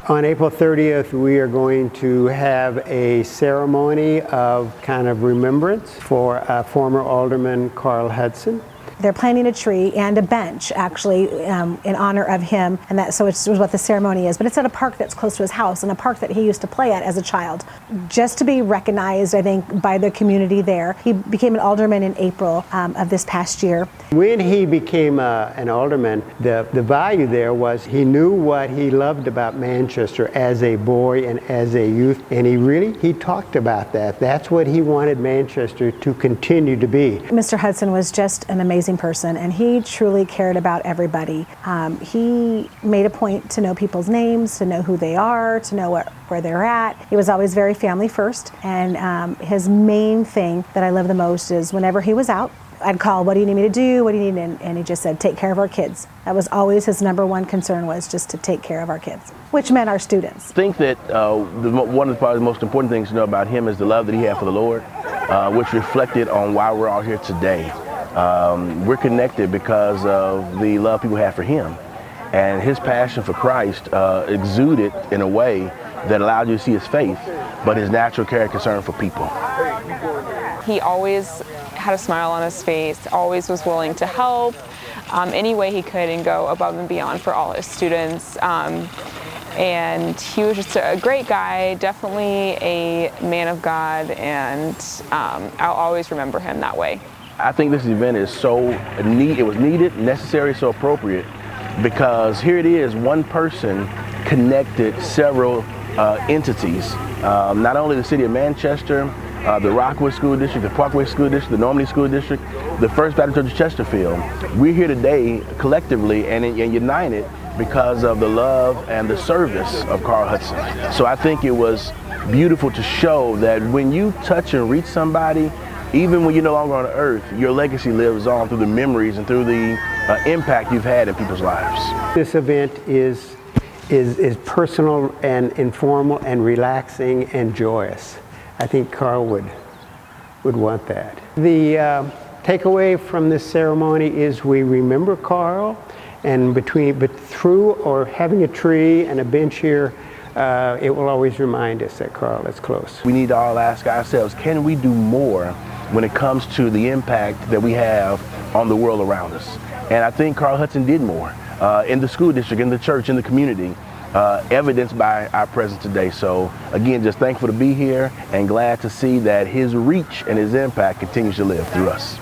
On April 30th, we are going to have a ceremony of kind of remembrance for former Alderman Carl Hudson. They're planting a tree and a bench, actually, in honor of him, and that so it's what the ceremony is. But it's at a park that's close to his house, and a park that he used to play at as a child. Just to be recognized, I think, by the community there. He became an alderman in April of this past year. When he became an alderman, the value there was he knew what he loved about Manchester as a boy and as a youth, and he talked about that. That's what he wanted Manchester to continue to be. Mr. Hudson was just an amazing person, and he truly cared about everybody. He made a point to know people's names, to know who they are, to know where they're at. He was always very family first, and his main thing that I love the most is whenever he was out, I'd call, what do you need me to do? What do you need? And he just said, take care of our kids. That was always his number one concern, was just to take care of our kids, which meant our students. I think that one of the probably most important things to know about him is the love that he had for the Lord, which reflected on why we're all here today. We're connected because of the love people have for him, and his passion for Christ exuded in a way that allowed you to see his faith, but his natural care and concern for people. He always had a smile on his face, always was willing to help any way he could and go above and beyond for all his students. And he was just a great guy, definitely a man of God, and I'll always remember him that way. I think this event is so neat. It was needed, necessary, so appropriate, because here it is, one person connected several entities, not only the city of Manchester, the Rockwood School District, the Parkway School District, the Normandy School District, the First Baptist Church of Chesterfield. We're here today collectively and united because of the love and the service of Carl Hudson. So I think it was beautiful to show that when you touch and reach somebody, even when you're no longer on earth, your legacy lives on through the memories and through the impact you've had in people's lives. This event is personal and informal and relaxing and joyous. I think Carl would want that. The takeaway from this ceremony is we remember Carl, and through or having a tree and a bench here, it will always remind us that Carl is close. We need to all ask ourselves, can we do more when it comes to the impact that we have on the world around us? And I think Carl Hudson did more in the school district, in the church, in the community, evidenced by our presence today. So again, just thankful to be here and glad to see that his reach and his impact continues to live through us.